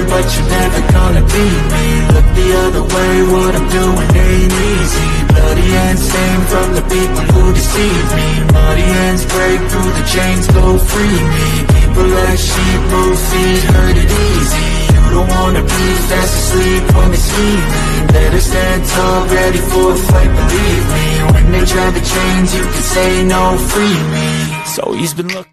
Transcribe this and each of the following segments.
but you're never gonna be me. Look the other way, what I'm doing ain't easy. Bloody hands stained from the people who deceive me. Muddy hands break through the chains, go free me. People like sheep move feet, hurt it easy. You don't wanna be fast asleep when they see me. Better stand tall, ready for a fight, believe me. When they drive the chains, you can say no, free me. So he's been looking.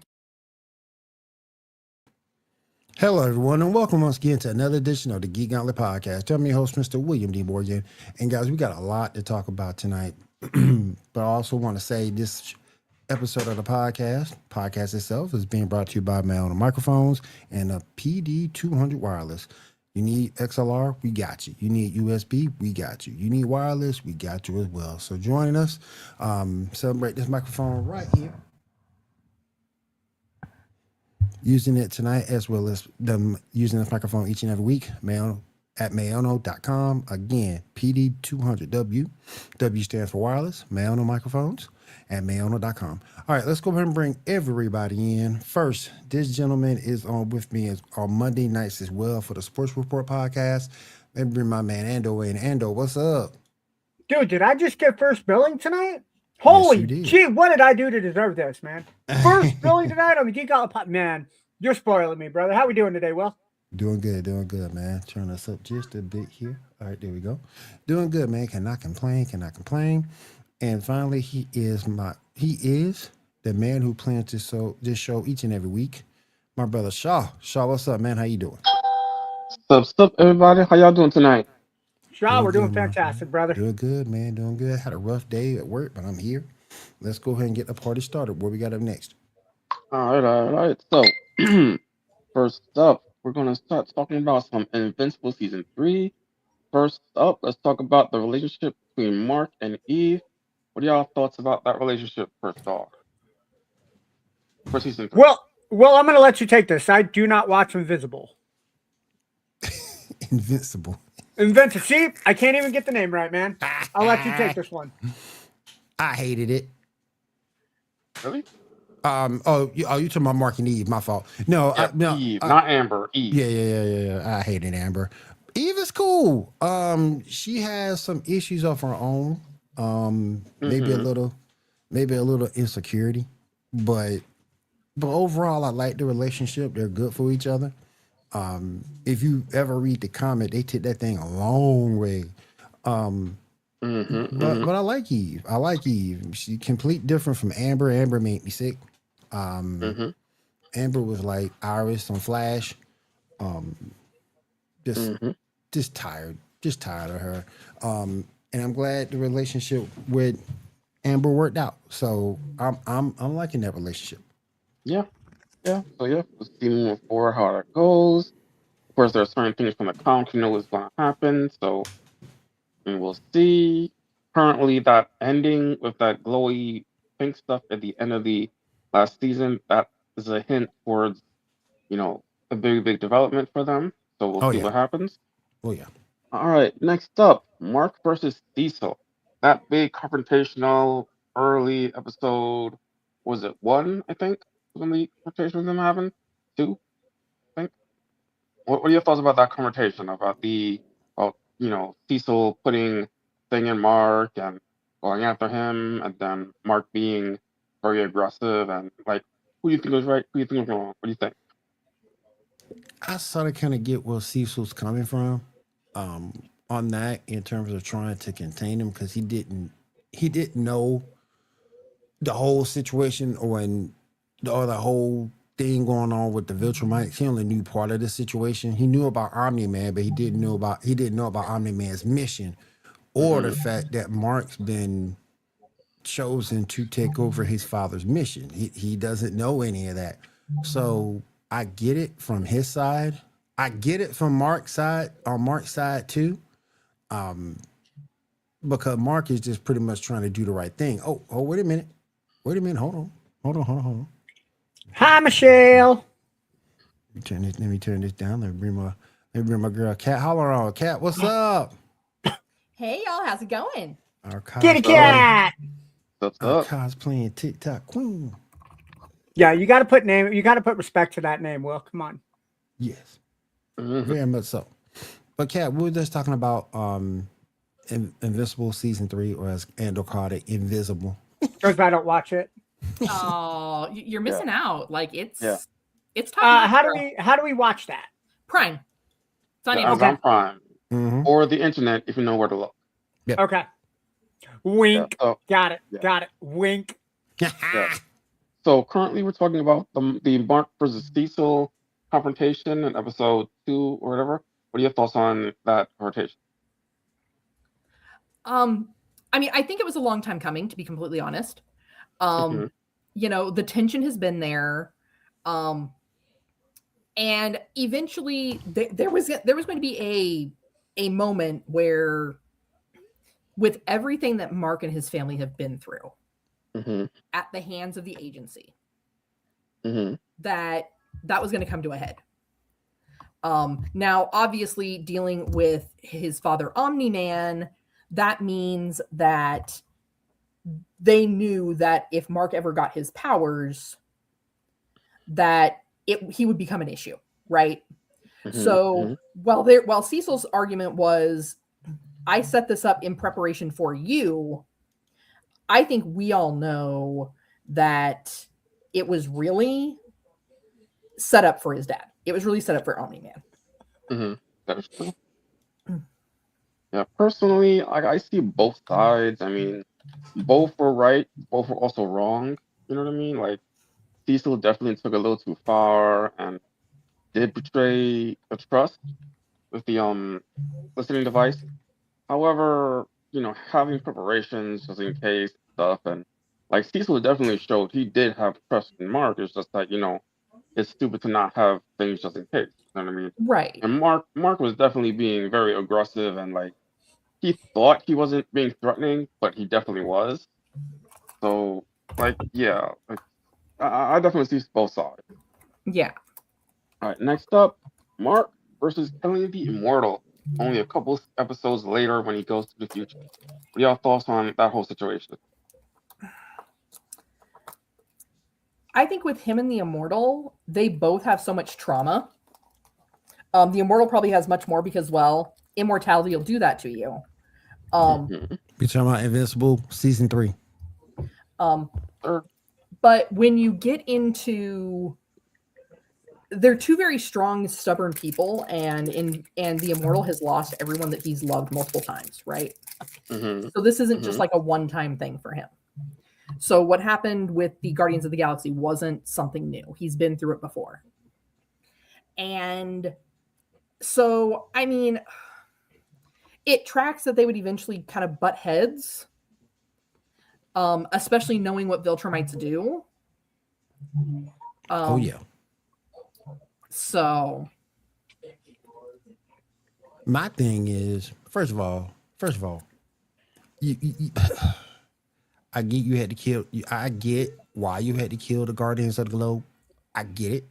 Hello, everyone, and welcome once again to another edition of the Geek Gauntlet Podcast. I'm your host, Mr. William D. Morgan. And guys, we got a lot to talk about tonight. But I also want to say this episode of the podcast itself is being brought to you by Mark Microphones and a PD200 wireless. You need XLR, we got you. You need USB, we got you. You need wireless, we got you as well. So join us, celebrate this microphone right here. Using it tonight as well as them using this microphone each and every week. At mayono.com. Again, PD200W. W stands for wireless. Mayono microphones at mayono.com. All right, let's go ahead and bring everybody in. First, this gentleman is on with me on Monday nights as well for the Sports Report podcast. Let me bring my man Ando in. Ando, what's up? Dude, did I just get first billing tonight? Holy gee, what did I do to deserve this, man? First billing tonight on the Geek Gauntlet Podcast. Man, you're spoiling me, brother. How we doing today, Will? Doing good, man. Turn us up just a bit here. All right, there we go. Doing good, man. Cannot complain. And finally, he is the man who plans this show each and every week. My brother Shaw. Shaw, what's up, man? How you doing? What's up, everybody? How y'all doing tonight? Shaw, we're doing fantastic, brother. Doing good, man. Doing good. Had a rough day at work, but I'm here. Let's go ahead and get the party started. What we got up next? All right. So, first up, we're going to start talking about some Invincible Season 3. First up, let's talk about the relationship between Mark and Eve. What are y'all thoughts about that relationship, first off? For Season 3. Well, I'm going to let you take this. I do not watch Invincible. Invincible. See, I can't even get the name right, man. I'll let you take this one. I hated it. Really? You talking about Mark and Eve? My fault. No, yeah, Eve, not Amber. Eve. Yeah. I hated Amber. Eve is cool. She has some issues of her own. Maybe a little insecurity, but overall, I like the relationship. They're good for each other. If you ever read the comment, they took that thing a long way. But I like Eve. She's complete different from Amber. Amber made me sick. Amber was like Iris on Flash. Just tired of her. And I'm glad the relationship with Amber worked out. So I'm liking that relationship. Yeah. So we'll see moving forward how that goes. Of course, there are certain things from the comics you know what's going to happen. So we'll see. Currently, that ending with that glowy pink stuff at the end of the last season, that is a hint towards, a big development for them. So we'll see what happens. Oh, yeah. All right, next up, Mark versus Cecil. That big confrontational early episode, was it 1, I think? When the confrontation with them happened? 2, I think? What are your thoughts about that confrontation? About Cecil putting thing in Mark and going after him, and then Mark being very aggressive and like, who do you think was right? Who do you think was wrong? What do you think? I sort of kind of get where Cecil's coming from on that in terms of trying to contain him, because he didn't know the whole situation or the whole thing going on with the Viltrumites. He only knew part of the situation. He knew about Omni-Man, but he didn't know about Omni-Man's mission, or the fact that Mark's been chosen to take over his father's mission. He doesn't know any of that. So I get it from his side. I get it from Mark's side too. Because Mark is just pretty much trying to do the right thing. Oh, wait a minute. Hold on. Hi, Michelle. Let me turn this down. Let me bring my girl Kat. Holler on, Kat. What's up? Hey y'all, how's it going? Kitty cat. Our cosplaying TikTok queen. Yeah, you got to put respect to that name, Will. Come on. Yes. Very much so. But Kat, we were just talking about Invincible season 3, or as Andrew called it, Invisible. Because I don't watch it. Oh, you're missing out. Like it's top. How do we watch that? Prime. It's on Amazon Prime Mm-hmm. or the internet if you know where to look. Yep. Okay. Wink. Yeah, Got it. Got it. Wink. Yeah. So currently we're talking about the Mark versus Cecil confrontation in episode 2 or whatever. What are your thoughts on that confrontation? I mean, I think it was a long time coming, to be completely honest. You know, the tension has been there. And eventually there was going to be a moment where, with everything that Mark and his family have been through at the hands of the agency, that was going to come to a head. Now, obviously, dealing with his father, Omni-Man, that means that they knew that if Mark ever got his powers, that he would become an issue, right? So while Cecil's argument was, I set this up in preparation for you, I think we all know that it was really set up for his dad. It was really set up for Omni-Man. That is true. Yeah, personally, I see both sides. I mean, both were right, both were also wrong. You know what I mean? Like, Cecil definitely took a little too far and did betray the trust with the listening device. However, you know, having preparations just in case stuff, and like Cecil definitely showed he did have trust in Mark. It's just like, you know, it's stupid to not have things just in case. You know what I mean? Right. And Mark was definitely being very aggressive, and like he thought he wasn't being threatening, but he definitely was. So like, yeah, like, I definitely see both sides. Yeah. All right, next up, Mark versus killing the Immortal. Only a couple episodes later when he goes to the future. What are y'all thoughts on that whole situation? I think with him and the Immortal, they both have so much trauma. The Immortal probably has much more because, well, immortality will do that to you. You're talking about Invincible season 3. But when you get into, they're two very strong, stubborn people, and the Immortal has lost everyone that he's loved multiple times, right? So this isn't just like a one-time thing for him. So what happened with the Guardians of the Galaxy wasn't something new. He's been through it before. And so, I mean, it tracks that they would eventually kind of butt heads, especially knowing what Viltrumites do. Oh, yeah. So my thing is, first of all, you I get you had to kill. I get why you had to kill the Guardians of the Globe. I get it,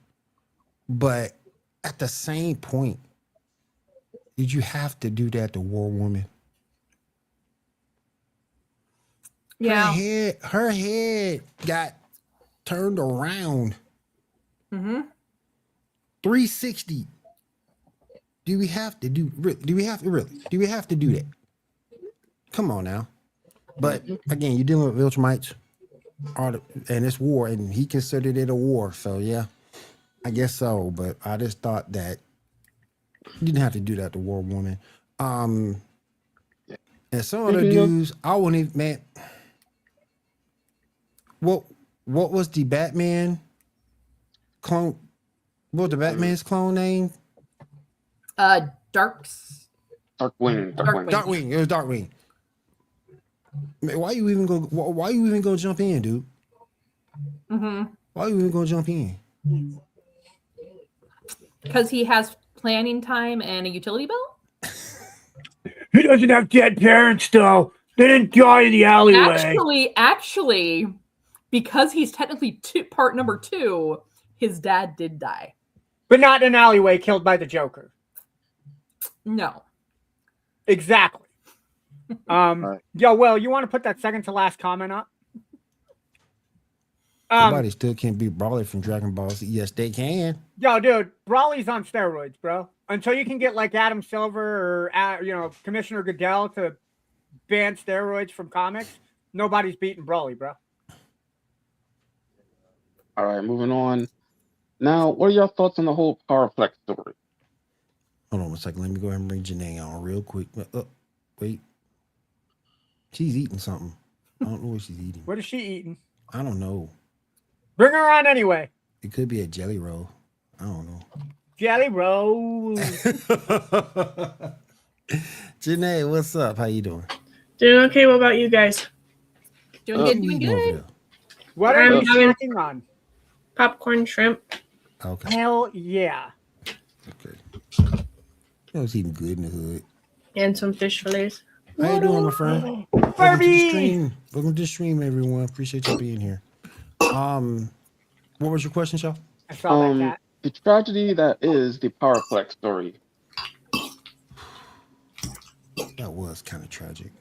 but at the same point, did you have to do that to War Woman? yeah, Her head got turned around. 360. Do we have to do that? Come on now. But again, you're dealing with Viltrumites, and it's war, and he considered it a war. So yeah, I guess so. But I just thought that you didn't have to do that to War Woman. And some of the dudes, I wouldn't even, man. What was the Batman clone? What was the Batman's clone name? Darkwing. Darkwing. It was Darkwing. Man, why you even go jump in, dude? Why you even go jump in? because he has planning time and a utility bill. He doesn't have dead parents, though. They didn't die in the alleyway. Actually, because he's technically part number 2, his dad did die. But not in an alleyway killed by the Joker. No. Exactly. Yo, Will, you want to put that second to last comment up? Somebody still can't beat Brawley from Dragon Ball Z. Yes, they can. Yo, dude, Brawley's on steroids, bro. until you can get like Adam Silver or Commissioner Goodell to ban steroids from comics, nobody's beating Broly, bro. All right, moving on. Now, what are your thoughts on the whole Powerplex story? Hold on one second. Let me go ahead and bring Janae on real quick. Wait. She's eating something. I don't know what she's eating. What is she eating? I don't know. Bring her on anyway. It could be a jelly roll. I don't know. Jelly roll. Janae, what's up? How you doing? Doing okay. What about you guys? Doing good, doing good. What are you snacking on? Popcorn shrimp. Okay. Hell yeah. Okay. I was eating good in the hood. And some fish fillets. How you doing, my friend? Barbie. Welcome to the stream, everyone. Appreciate you being here. What was your question, Shaw? I saw that cat. The tragedy that is the Powerplex story. That was kind of tragic.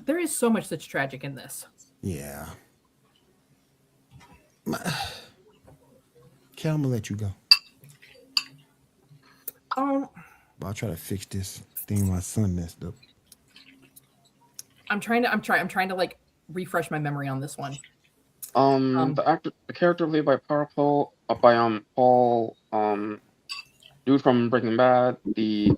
There is so much that's tragic in this. Yeah. Kel, I'm gonna let you go. I'll try to fix this thing my son messed up. I'm trying to like refresh my memory on this one. The character played by Paul, dude from Breaking Bad, the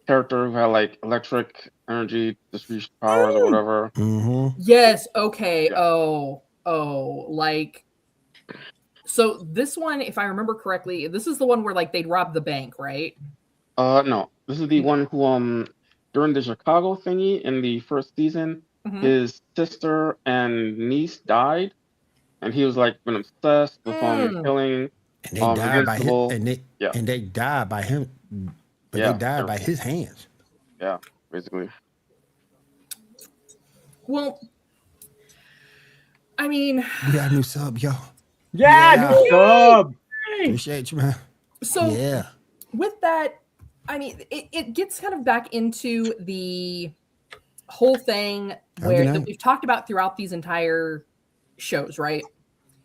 character who had like electric energy distribution powers or whatever. Mm-hmm. Yes. Okay. Yeah. Like. So this one, if I remember correctly, this is the one where like they'd rob the bank, right? No, this is the one who during the Chicago thingy in the first season, his sister and niece died, and he was like been obsessed with killing. And they died by Invincible. him, and they died by him, but they died by his hands. Yeah, basically. Well, I mean, we got a new sub, yo. Yeah, new sub. Appreciate you, man. So yeah, with that, I mean, it gets kind of back into the whole thing that we've talked about throughout these entire shows, right?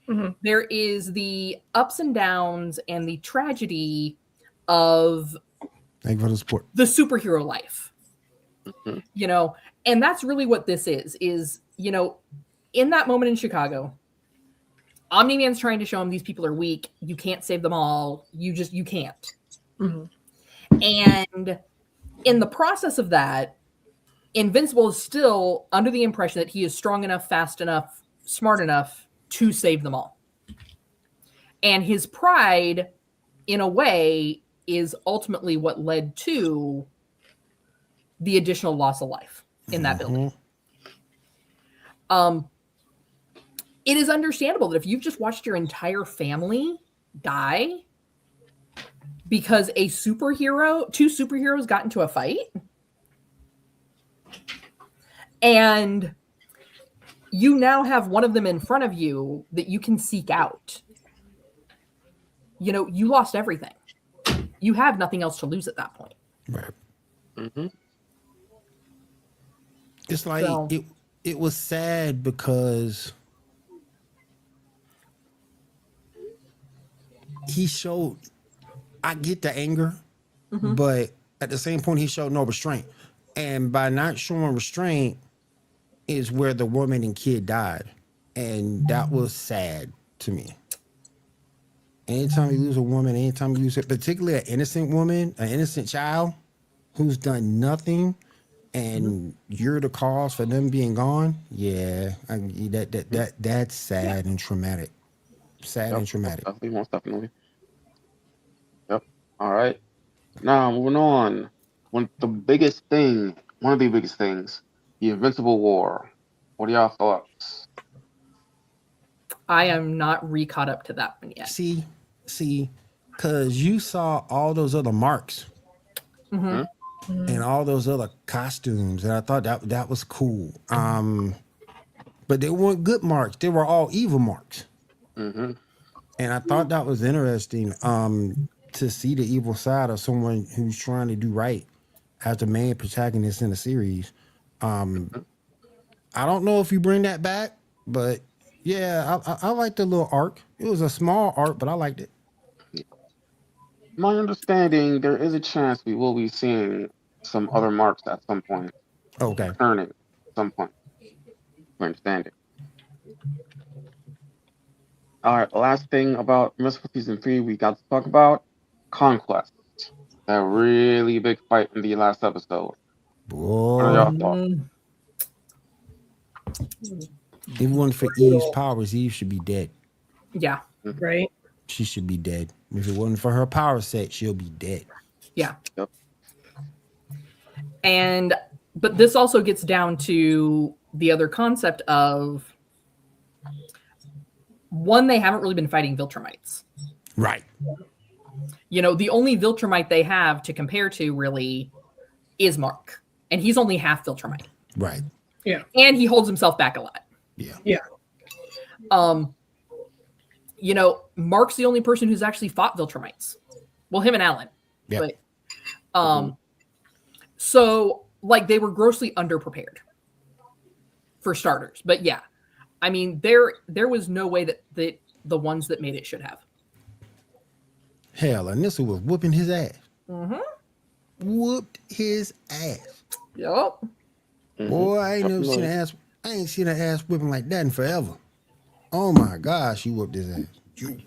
Mm-hmm. There is the ups and downs and the tragedy of thank you for the support. The superhero life. Mm-hmm. And that's really what this is, in that moment in Chicago, Omni-Man's trying to show him these people are weak. You can't save them all. You can't. Mm-hmm. And in the process of that, Invincible is still under the impression that he is strong enough, fast enough, smart enough to save them all. And his pride, in a way, is ultimately what led to the additional loss of life in that building. It is understandable that if you've just watched your entire family die because two superheroes got into a fight, and you now have one of them in front of you that you can seek out. You lost everything. You have nothing else to lose at that point. Right. Mm-hmm. It's like it was sad because he showed, I get the anger, but at the same point, he showed no restraint. And by not showing restraint is where the woman and kid died. And that was sad to me. Anytime you lose a woman, anytime you lose particularly an innocent woman, an innocent child who's done nothing, and you're the cause for them being gone, that's sad and traumatic. And traumatic. Most definitely. Yep. All right. Now moving on. One of the biggest things, the Invincible War. What are y'all thoughts? I am not caught up to that one yet. See, because you saw all those other marks and all those other costumes, and I thought that was cool. But they weren't good marks; they were all evil marks. And I thought that was interesting to see the evil side of someone who's trying to do right as the main protagonist in the series. I don't know if you bring that back, but yeah, I liked the little arc. It was a small arc, but I liked it. my understanding, there is a chance we will be seeing some other marks at some point. Okay. Turning at some point. My understanding. All right, last thing about Invincible Season 3 we got to talk about Conquest. That really big fight in the last episode. What are Boy, y'all thoughts? if it wasn't for Eve's powers, Eve should be dead. Yeah. Right. She should be dead. If it wasn't for her power set, she'll be dead. Yeah. Yep. But this also gets down to the other concept of one, they haven't really been fighting Viltrumites. Right. The only Viltrumite they have to compare to really is Mark. And he's only half Viltrumite. Right. Yeah. And he holds himself back a lot. Yeah. Yeah. Mark's the only person who's actually fought Viltrumites. Well, him and Alan. Yep. But so like they were grossly underprepared for starters. But yeah. I mean, there was no way that the ones that made it should have. Hell, Anissa was whooping his ass. Mm-hmm. Whooped his ass. Yep. Boy, I ain't seen an ass whipping like that in forever. Oh my gosh, you whooped his ass. You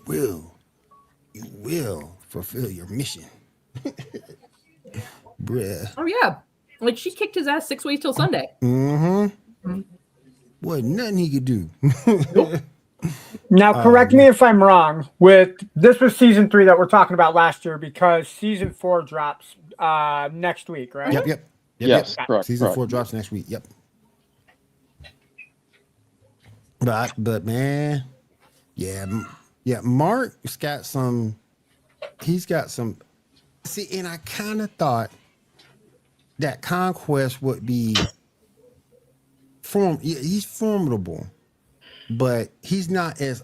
will fulfill your mission. Bruh. Oh yeah. Like she kicked his ass 6 ways till Sunday. Mm-hmm. Wasn't nothing he could do. Now, correct me if I'm wrong. This was season 3 that we're talking about last year because season 4 drops next week, right? Yep. Yes, correct. Season 4 drops next week. Yep. But man, yeah. Mark's got some. He's got some. See, and I kind of thought that Conquest would be he's formidable, but he's not as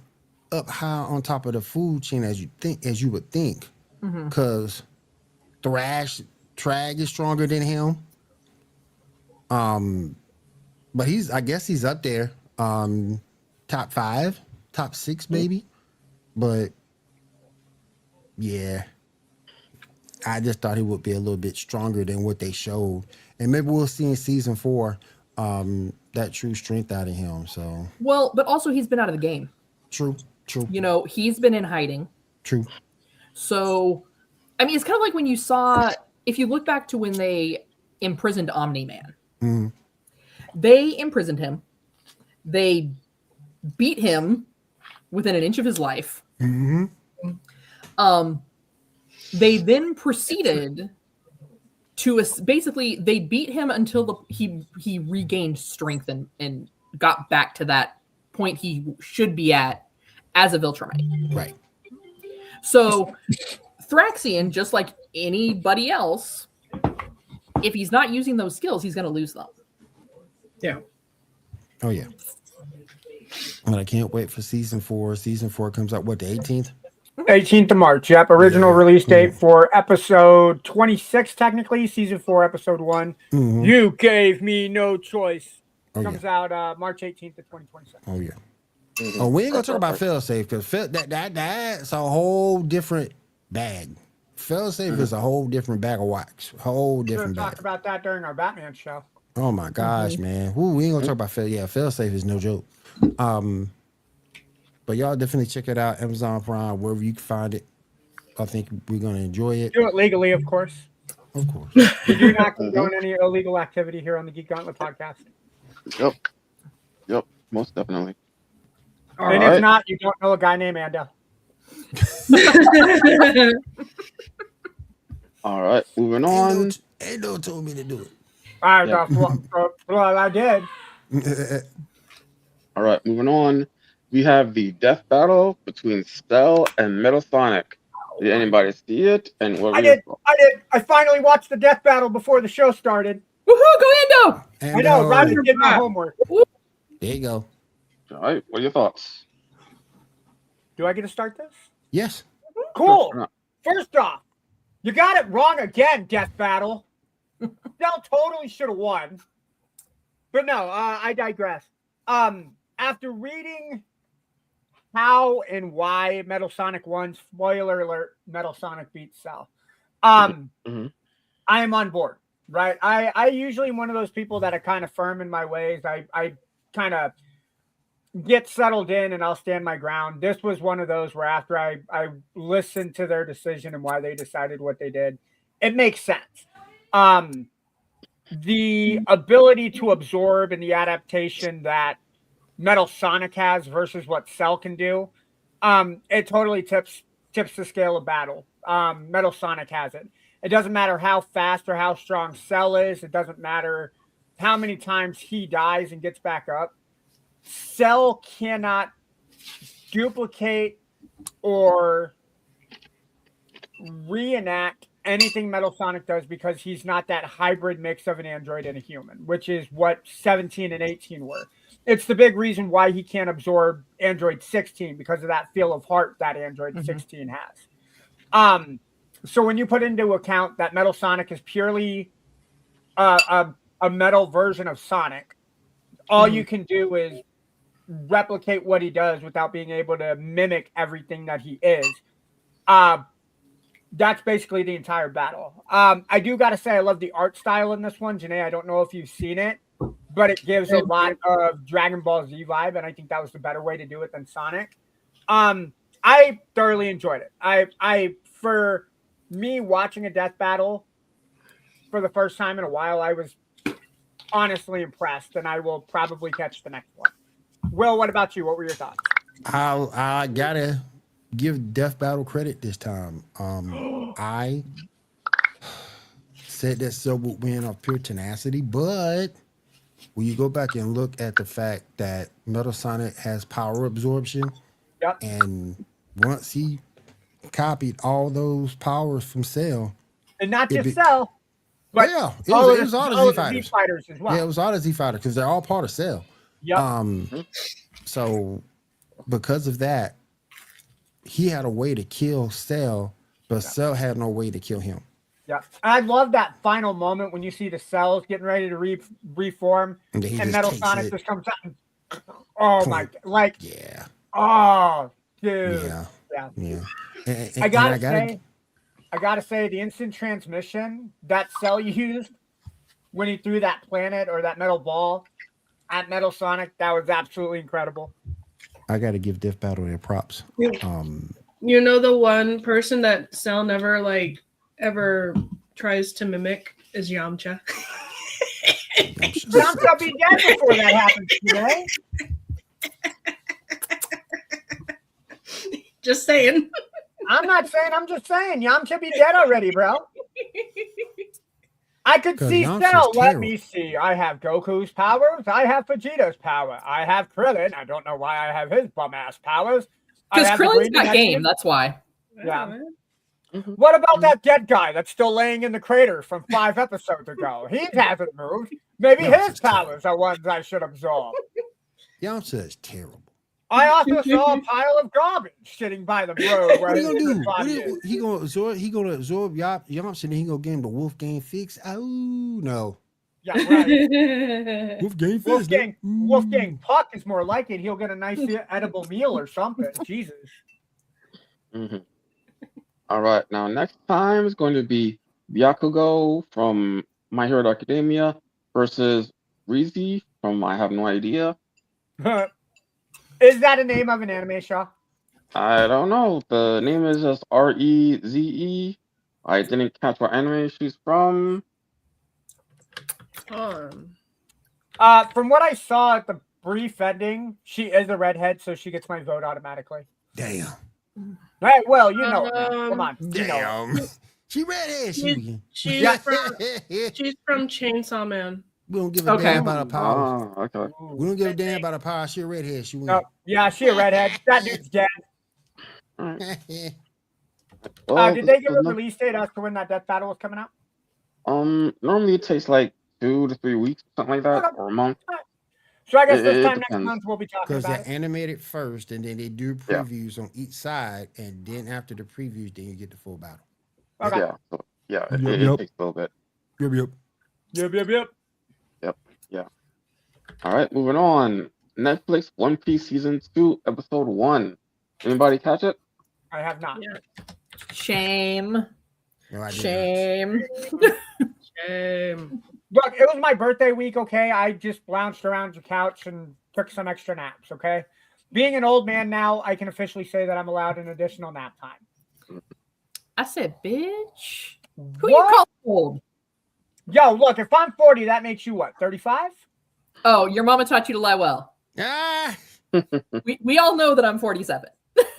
up high on top of the food chain as you would think, because Trag is stronger than him. But I guess he's up there, top 5, top 6 maybe, but yeah. I just thought he would be a little bit stronger than what they showed. And maybe we'll see in season 4 that true strength out of him. So Well, but also he's been out of the game. True. He's been in hiding. True. So, I mean, it's kind of like when you saw, if you look back to when they imprisoned Omni-Man. They imprisoned him. They beat him within an inch of his life. They then proceeded to basically they beat him until he regained strength and got back to that point he should be at as a Viltrumite. Right. So Thraxian, just like anybody else, if he's not using those skills, he's going to lose them. Yeah. Oh yeah. And I can't wait for season 4. Season 4 comes out the 18th? 18th of March. Yep. Original release date for episode 26, technically. Season 4, episode 1. You gave me no choice. Comes out March 18th of 2027. Oh yeah. Oh, we ain't gonna talk about failsafe because that's a whole different bag. Failsafe is a whole different bag of wax. Whole different bag. Talked about that during our Batman show. Oh my gosh, man. Ooh, we ain't gonna talk about failsafe is no joke. But y'all definitely check it out. Amazon Prime, wherever you can find it. I think we're gonna enjoy it. Do it legally, of course. Of course. We do not condone any illegal activity here on the Geek Gauntlet podcast. Yep. Most definitely. And if not, you don't know a guy named Ando. All right, moving on. Ando told me to do it. Well, I did. All right, moving on. We have the death battle between Cell and Metal Sonic. Did anybody see it? And what? I did. I finally watched the death battle before the show started. Woohoo! Go Ando! Ando. I know. Roger did my homework. There you go. All right, what are your thoughts? Do I get to start this? Yes. Cool. First off, you got it wrong again, Death Battle. Cell totally should have won. But no, I digress. After reading how and why Metal Sonic 1, spoiler alert, Metal Sonic beats Cell. I am on board, right? I usually am one of those people that are kind of firm in my ways. I kind of get settled in and I'll stand my ground. This was one of those where after I listened to their decision and why they decided what they did, it makes sense. The ability to absorb and the adaptation that Metal Sonic has versus what Cell can do, it totally tips the scale of battle. Metal Sonic has it. It doesn't matter how fast or how strong Cell is. It doesn't matter how many times he dies and gets back up. Cell cannot duplicate or reenact anything Metal Sonic does because he's not that hybrid mix of an android and a human, which is what 17 and 18 were. It's the big reason why he can't absorb Android 16 because of that feel of heart that Android 16 has. So when you put into account that Metal Sonic is purely a metal version of Sonic, all you can do is replicate what he does without being able to mimic everything that he is. That's basically the entire battle. I do got to say, I love the art style in this one. Janae, I don't know if you've seen it, but it gives a lot of Dragon Ball Z vibe, and I think that was the better way to do it than Sonic. I thoroughly enjoyed it. I for me, watching a death battle for the first time in a while, I was honestly impressed, and I will probably catch the next one. Will, what about you? What were your thoughts? I gotta give Death Battle credit this time. I said that Cell would win off pure tenacity, but when you go back and look at the fact that Metal Sonic has power absorption, and once he copied all those powers from Cell, and not just Cell, but it was all the Z fighters as well. Yeah, it was all the Z fighters because they're all part of Cell. So because of that, he had a way to kill Cell, but Cell had no way to kill him. Yeah, I love that final moment when you see the cells getting ready to reform, and Metal Sonic just comes out and my, like, oh, dude, yeah. And I gotta say, the instant transmission that Cell used when he threw that planet or that metal ball at Metal Sonic, that was absolutely incredible. I gotta give Death Battle their props. You know, the one person that Cell never ever tries to mimic is Yamcha. Yamcha be dead before that happens today. Just saying. I'm not saying, I'm just saying. Yamcha be dead already, bro. I could see Cell. Let me see. I have Goku's powers. I have Vegeta's power. I have Krillin. I don't know why I have his bum ass powers. Because Krillin's got game. That's why. Yeah. What about that dead guy that's still laying in the crater from 5 episodes ago? He hasn't moved. Maybe his powers are ones I should absorb. Yamcha is terrible. I also saw a pile of garbage sitting by the road. What he gonna do? He gonna absorb Yamcha, and he gonna give him the Wolfgang fix. Oh no. Yeah, right. Wolfgang fix. Wolfgang Puck is more like it. He'll get a nice edible meal or something. Jesus. All right, now next time is going to be Byakugo from My Hero Academia versus Rizy from I Have No Idea. Is that a name of an anime show? I don't know. The name is just Reze. I didn't catch what anime she's from. From what I saw at the brief ending, she is a redhead, so she gets my vote automatically. Damn. Hey, well, you know it, man. Come on. Damn. You know she redhead. She's from Chainsaw Man. We don't give a damn about her powers. Okay. We don't give a damn about her power. She a redhead. She no, yeah, she a redhead. That dude's dead. Did they give a release date as to when that death battle was coming out? Normally it takes like 2 to 3 weeks, something like that, or a month. So I guess this time next month we'll be talking about it. Because they're animated first, and then they do previews on each side, and then after the previews, then you get the full battle. Okay. It takes a little bit. Yep. All right, moving on. Netflix One Piece Season 2, Episode 1. Anybody catch it? I have not. Yeah. Shame. No, I did Shame. Shame. Look, it was my birthday week, okay? I just bounced around the couch and took some extra naps, okay? Being an old man now, I can officially say that I'm allowed an additional nap time. I said, bitch. Who What? you call old? Yo, look, if I'm 40, that makes you what, 35? Oh, your mama taught you to lie well. Ah, We all know that I'm 47.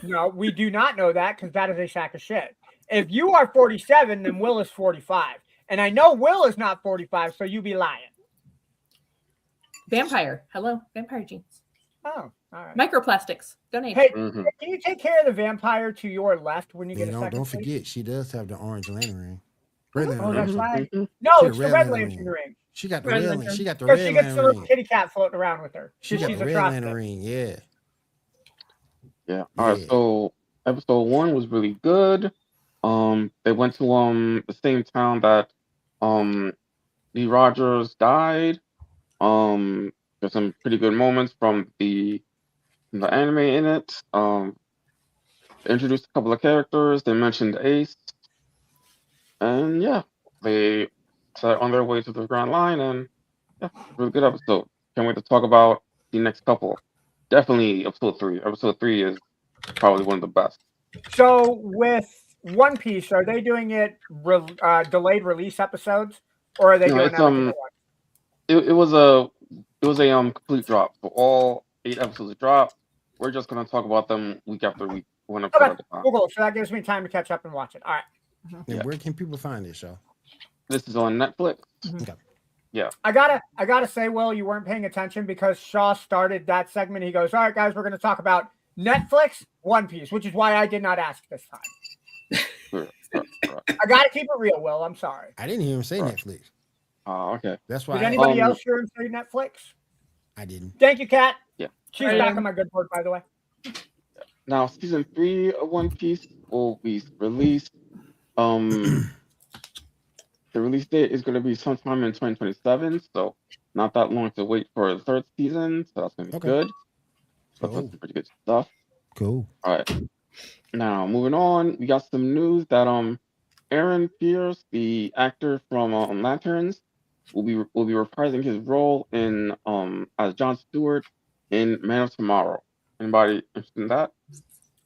No, we do not know that because that is a sack of shit. If you are 47, then Will is 45. And I know Will is not 45, so you be lying. Vampire. Hello. Vampire jeans. Oh, all right. Microplastics. Donate. Hey, Mhm. can you take care of the vampire to your left when you get you a know, second? don't please? forget, she does have the orange lantern ring. Red Oh, lantern that's ring. right. Mhm. No, She it's the the red red lantern lantern ring. ring. She got the Red red. lantern. She got the Because red she gets a lantern little ring. kitty cat floating around with her. She got She's the a red trusted. lantern ring. Yeah. Yeah. All right. Yeah. So episode 1 was really good. They went to the same town that Lee Rogers died. There's some pretty good moments from the anime in it. They introduced a couple of characters. They mentioned Ace, and yeah, they set on their way to the Grand Line, and yeah, really good episode. Can't wait to talk about the next couple. Definitely episode 3. Episode 3 is probably one of the best. So with One Piece, are they doing it delayed release episodes, or are they No, doing it's everything at once? it was a complete drop. So all 8 episodes dropped. We're just gonna talk about them week after week, one episode Okay, at a time. cool. So that gives me time to catch up and watch it. All right. And Yeah. where can people find this show? This is on Netflix. Okay. I gotta say, Will, you weren't paying attention because Shaw started that segment. He goes, "All right, guys, we're gonna talk about Netflix, One Piece," which is why I did not ask this time. Right. I gotta keep it real, Will. I'm sorry. I didn't hear him say Right. Netflix. Oh, okay. That's why Did anybody Um, else hear him say Netflix? I didn't. Thank you, Kat. Yeah. She's I back am. on my good board, by the way. Now, season 3 of One Piece will be released. The release date is going to be sometime in 2027, so not that long to wait for the 3rd season. So that's going to be Okay. good. So Cool. that's some pretty good stuff. Cool. All right. Now, moving on, we got some news that Aaron Pierce, the actor from Lanterns, will be reprising his role in as Jon Stewart in Man of Tomorrow. Anybody interested in that?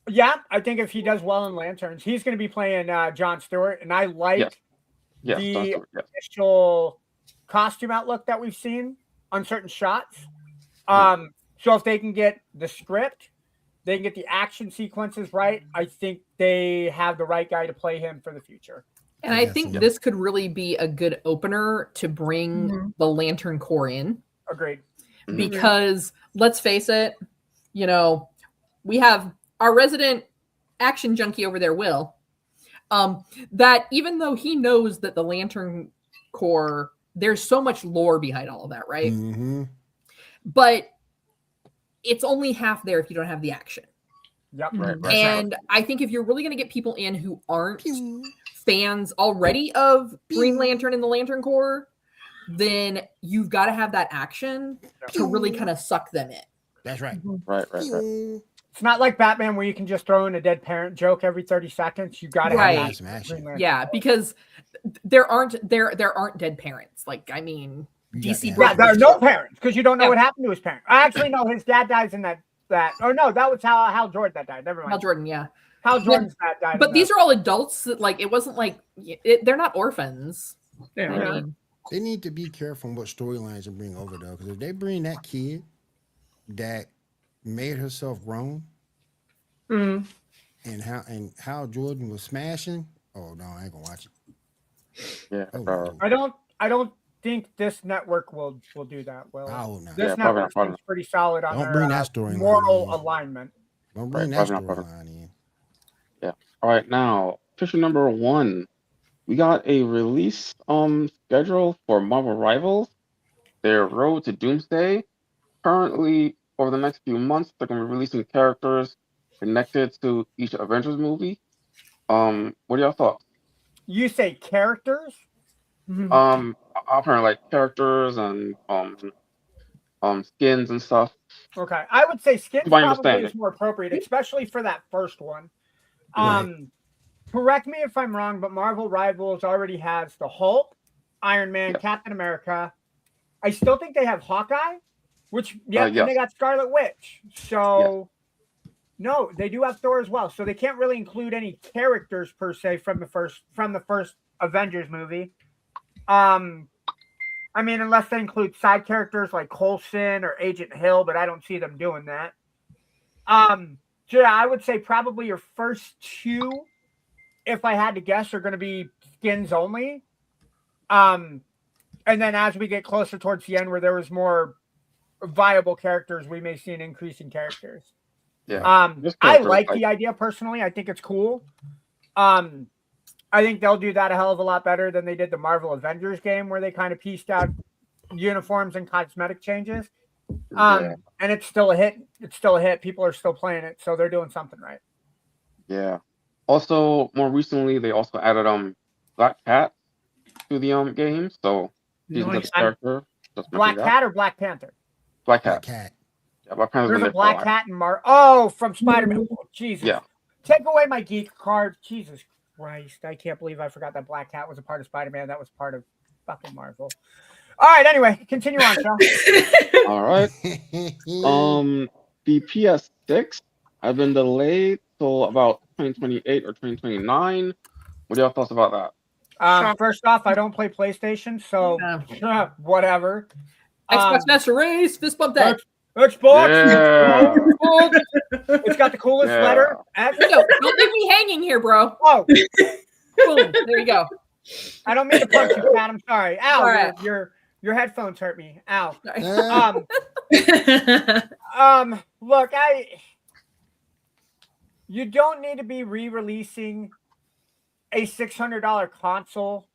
Yeah, I think if he does well in Lanterns, he's going to be playing Jon Stewart, and I like Yes. Yes, Jon the Stewart. Yes. initial costume outlook that we've seen on certain shots. So if they can get the script, they can get the action sequences right, I think they have the right guy to play him for the future. And I think Yes. this could really be a good opener to bring Mhm. the Lantern Corps in. Agreed. Mhm. Because let's face it, we have our resident action junkie over there, Will, that even though he knows that the Lantern Corps, there's so much lore behind all of that, right? Mm-hmm. But it's only half there if you don't have the action. Yep. Right. Right. And I think if you're really going to get people in who aren't fans already of Green Lantern and the Lantern Corps, then you've got to have that action to really kind of suck them in. That's right. Right. It's not like Batman where you can just throw in a dead parent joke every 30 seconds. You got to Right. have Some that. action. Green Lantern. Yeah, because there aren't dead parents. Like, I mean, You DC got to have Yeah, there are action. no parents because you don't know Yeah. what happened to his parents. I actually know his dad dies in that. Oh no, that was how Hal Jordan that died. Never mind. Hal Jordan, yeah. Hal Jordan's dad died. But these are all adults that, like, it wasn't like they're not orphans. Yeah. I mean, They need to be careful on what storylines they bring over though, because if they bring that kid that made herself grown Mhm. and how Jordan was smashing, oh no, I ain't gonna watch it. Yeah. Oh, no. I don't think this network will do that. Well, Oh no. this Yeah, probably network not. seems pretty solid on Don't their bring that storyline moral in. alignment. Don't bring Right, that probably not. storyline in. All right. Now, official number 1. We got a release schedule for Marvel Rivals, their Road to Doomsday. Currently, over the next few months, they're going to be releasing characters connected to each Avengers movie. What are y'all thoughts? You say characters? Mhm. Apparently like characters and skins and stuff. Okay, I would say skins My probably understanding. is more appropriate, especially for that first one. Right. Correct me if I'm wrong, but Marvel Rivals already has the Hulk, Iron Man, Yes. Captain America. I still think they have Hawkeye, which and they Yes. got Scarlet Witch. So no, they do have Thor as well. So they can't really include any characters per se from the first Avengers movie. I mean, unless they include side characters like Coulson or Agent Hill, but I don't see them doing that. So yeah, I would say probably your first two, if I had to guess, are going to be skins only. And then as we get closer towards the end, where there was more viable characters, we may see an increase in characters. Yeah. I like the idea personally. I think it's cool. I think they'll do that a hell of a lot better than they did the Marvel Avengers game, where they kind of pieced out uniforms and cosmetic changes. And it's still a hit. It's still a hit. People are still playing it, so they're doing something right. Yeah. Also, more recently, they also added Black Cat to the game, so she's a good character. Black Cat or Black Panther? Black Black Cat. Cat. Yeah, Black Panther's There's been a there for a Black while. Cat and from Spider-Man. Oh, Jesus. Yeah. Take away my geek card. Jesus Christ. I can't believe I forgot that Black Cat was a part of Spider-Man. That was part of fucking Marvel. All right, anyway, continue on, Sean. All right. The PS6 has been delayed till about 2028 or 2029. What are your thoughts about that? First off, I don't play PlayStation, so whatever. Xbox Master Race, fist bump that. Xbox. Yeah. It's got the coolest letter. No, don't leave me hanging here, bro. Oh, boom! There you go. I don't mean to punch you, Pat. I'm sorry. Ow, Right. your headphones hurt me. Ow. Sorry. Look, you don't need to be re-releasing a $600 console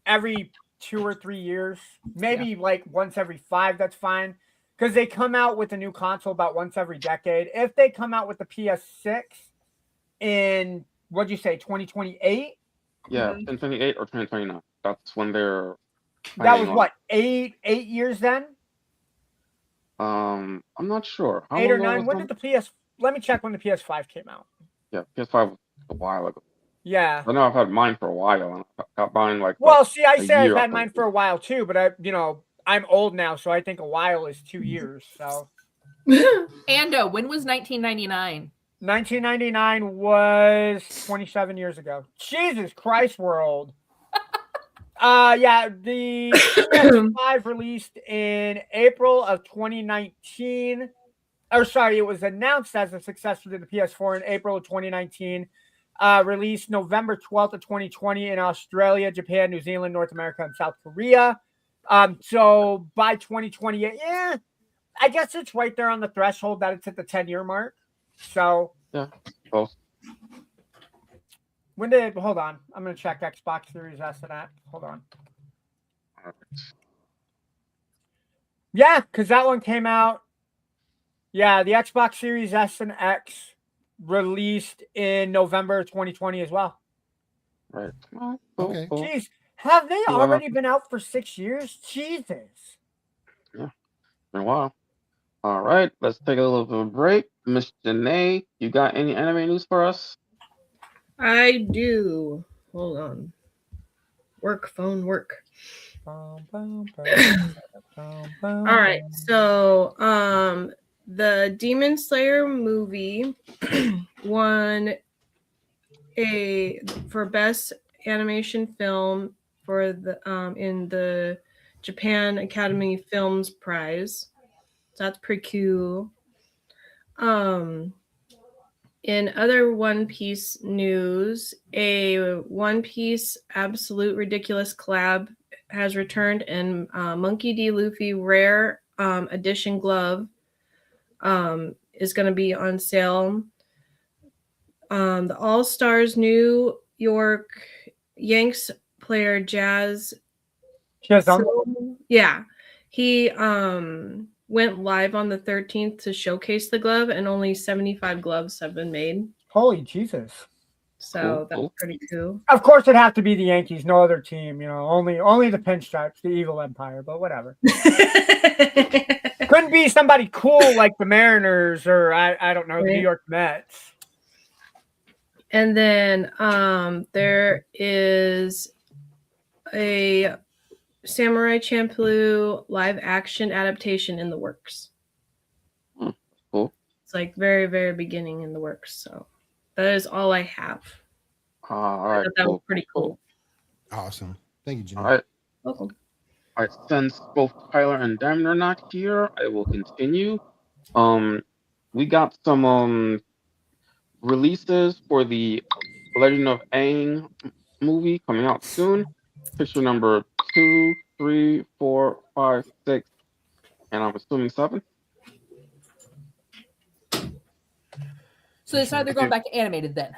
every 2 or 3 years. Maybe like once every 5, that's fine. Because they come out with a new console about once every decade. If they come out with the PS6 in, what'd you say, 2028? Yeah, 2028 or 2029. That's when they're. That was what, 8 years then? I'm not sure. How 8 or long 9. was When that? did the PS? Let me check when the PS5 came out. Yeah, PS5 was a while ago. Yeah. I know I've had mine for a while, and I got mine like. Well, see, I a say I've year had or mine something. for a while too, but I'm old now, so I think a while is 2 years. So Ando, when was 1999? 1999 was 27 years ago. Jesus Christ, we're old. Yeah, the PS5 released in April of 2019. Or sorry, it was announced as a successor to the PS4 in April of 2019. Released November 12th of 2020 in Australia, Japan, New Zealand, North America, and South Korea. So by 2028, I guess it's right there on the threshold that it's at the 10-year mark. So Yeah, close. hold on, I'm going to check Xbox Series S and that. Hold on. Yeah, because that one came out. Yeah, the Xbox Series S and X released in November 2020 as well. Right. Okay. Cool. Jeez, have they Yeah. already been out for 6 years? Jesus. Been a while. All right, let's take a little bit of a break. Miss Janae, you got any anime news for us? I do. Hold on. Phone work. All right. So, the Demon Slayer movie won for best animation film for the in the Japan Academy Films Prize. So that's pretty cool. In other One Piece news, a One Piece Absolute Ridiculous collab has returned, and Monkey D. Luffy Rare Edition glove is going to be on sale. The All Stars New York Yanks player Jazz. Yeah, he went live on the 13th to showcase the glove, and only 75 gloves have been made. Holy Jesus. So that's pretty cool. Of course, it'd have to be the Yankees, no other team. Only the Pinstripes, the evil empire. But whatever. Couldn't be somebody cool like the Mariners or I don't know, the New York Mets. And then there is a Samurai Champloo live action adaptation in the works. Cool. It's like very, very beginning in the works. So that is all I have. All right. That was pretty cool. Awesome. Thank you, Jenny. All right. Welcome. All right. Since both Tyler and Damon are not here, I will continue. We got some releases for the Legend of Aang movie coming out soon. Picture number 2, 3, 4, 5, 6, and I'm assuming 7. So they decided they're going back to animated then.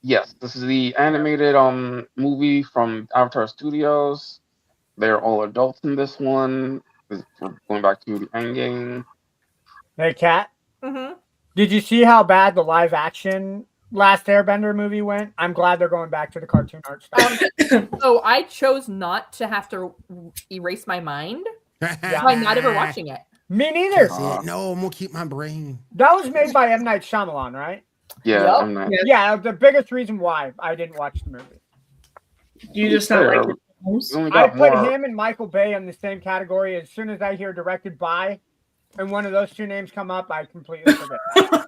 Yes, this is the animated movie from Avatar Studios. They're all adults in this one. We're going back to the Endgame. Hey, Kat. Mm-hmm. Did you see how bad the live action Last Airbender movie went? I'm glad they're going back to the cartoon art style. So I chose not to have to erase my mind by not ever watching it. Me neither. No, I'm gonna keep my brain. That was made by M. Night Shyamalan, right? Yeah, Yep. I'm not. Yeah, the biggest reason why I didn't watch the movie. You just not like the films? We only I got put more. him and Michael Bay in the same category. As soon as I hear directed by, and one of those two names come up, I completely forget.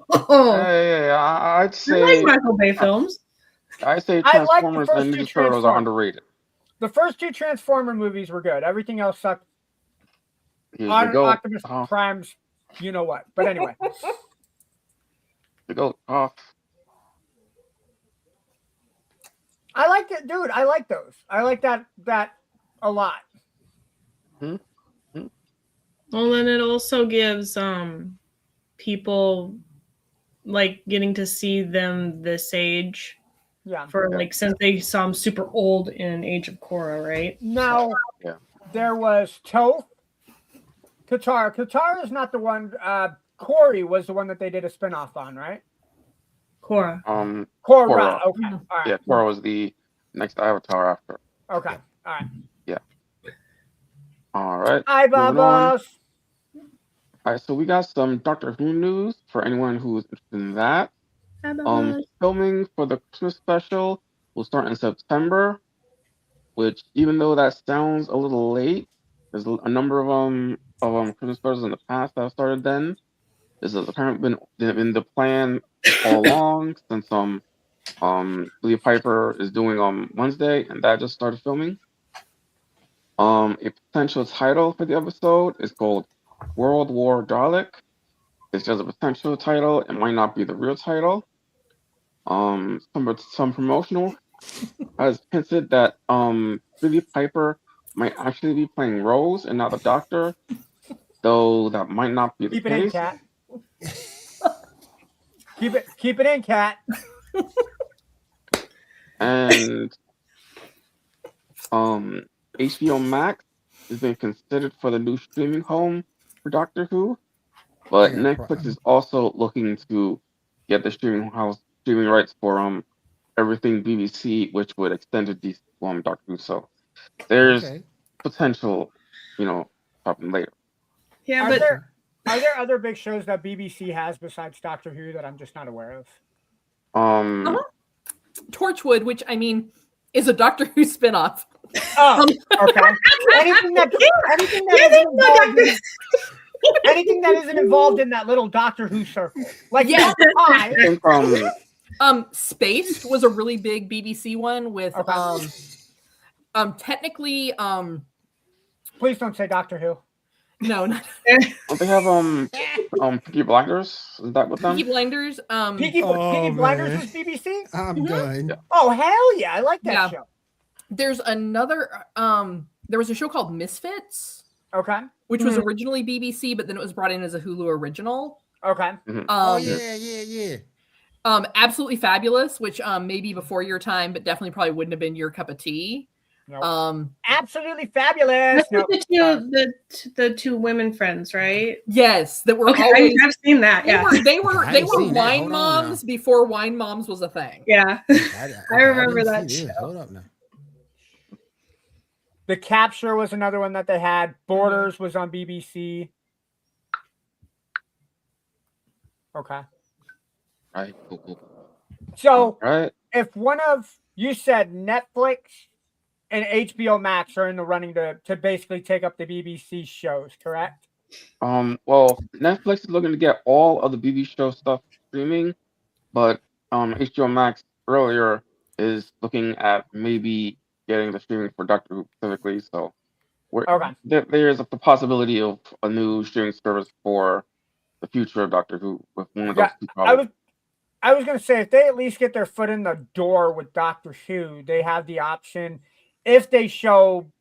I'd I say like Michael Bay films. I'd say I like the Transformers first and two Ninja Turtles are Transformers. underrated. The first two Transformer movies were good. Everything else sucked. Here you go. Optimus Prime's, you know what? But anyway, You go. Oh, I like it, dude. I like those. I like that a lot. Well, then it also gives people like getting to see them this age Yeah. for like since they saw them super old in Age of Korra, right? Now, Yeah. there was Toph, Katara. Katara is not the one. Corey was the one that they did a spinoff on, right? Korra. Korra. Korra. Okay. All right. Yeah, Korra was the next Avatar after. Okay. All right. All right. Hi, moving on. Babas. All right, so we got some Doctor Who news for anyone who's interested in that. Filming for the Christmas special will start in September, which even though that sounds a little late, there's a number of Christmas specials in the past that have started then. This has apparently been the plan all along since Leah Piper is doing Wednesday, and that just started filming. A potential title for the episode is called World War Dalek. It's just a potential title. It might not be the real title. Some promotional has hinted that Billie Piper might actually be playing Rose and not the Doctor, though that might not be the Keep it in, case. Cat. Keep it in, Cat. And HBO Max is being considered for the new streaming home for Doctor Who, but Yeah, Netflix is also looking to get the streaming rights for everything BBC, which would extend to Doctor Who. So there's potential, happen later. Yeah, Are but there other big shows that BBC has besides Doctor Who that I'm just not aware of? Torchwood, which I mean is a Doctor Who spinoff. Oh, okay. Anything that isn't involved in that little Doctor Who circle, like Yeah. I think Spaced was a really big BBC one with technically please don't say Doctor Who. no, not don't they have Peaky Blinders? Is that with them? Peaky Blinders. Peaky Blinders man. was BBC. I'm done. Yeah. Oh hell yeah, I like that Yeah. show. There's another there was a show called Misfits, Okay. which was originally BBC, but then it was brought in as a Hulu original. Okay. Oh yeah. Absolutely Fabulous, which maybe before your time, but definitely probably wouldn't have been your cup of tea. Nope. Absolutely fabulous. That's the two women friends, right? Yes, that were Okay, always. I've seen that. They Yeah, were wine moms before wine moms was a thing. Yeah, I remember that show. Hold up now. The Capture was another one that they had. Borders was on BBC. Okay. Right. Cool. So, Right. if one of you said Netflix and HBO Max are in the running to basically take up the BBC shows, correct? Well, Netflix is looking to get all of the BBC show stuff streaming, but HBO Max earlier is looking at maybe getting the streaming for Doctor Who specifically. So, there's the possibility of a new streaming service for the future of Doctor Who with one of those two products. I was going to say, if they at least get their foot in the door with Doctor Who, they have the option, if they show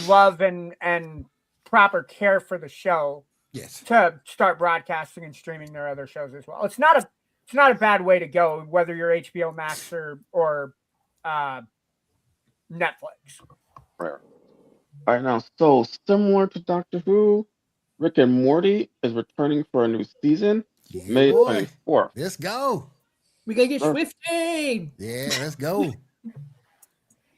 love and proper care for the show, to start broadcasting and streaming their other shows as well. It's not a bad way to go, whether you're HBO Max or Netflix. Right. All right, now, so similar to Doctor Who, Rick and Morty is returning for a new season, May 24th. Let's go. We gotta get Swifty. Yeah, let's go.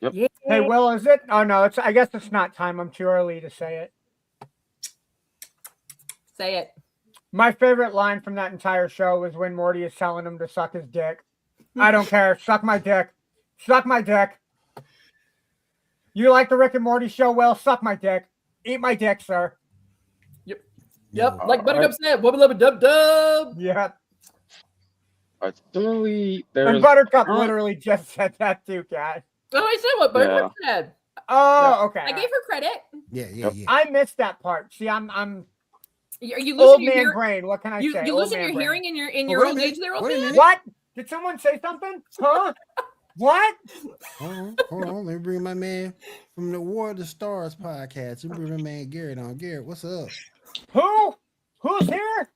Yep. Yeah. Hey, Will, is it? Oh no, I guess it's not time. I'm too early to say it. Say it. My favorite line from that entire show was when Morty is telling him to suck his dick. I don't care. Suck my dick. Suck my dick. You like the Rick and Morty show? Well, suck my dick. Eat my dick, sir. Yep. Like Buttercup said, wubba lubba dub dub. Yep. Similarly, and Buttercup literally just said that too, Kat. Oh, I said what Buttercup said. Oh, okay. I gave her credit. Yeah. I missed that part. See, I'm Are you losing old your man brain. What can I say? You losing your hearing in your old age there, old man? What? Did someone say something? Huh? What? Hold on. Let me bring my man from the War of the Stars podcast. Let me bring my man Garrett on. Garrett, what's up? Who? Who's here?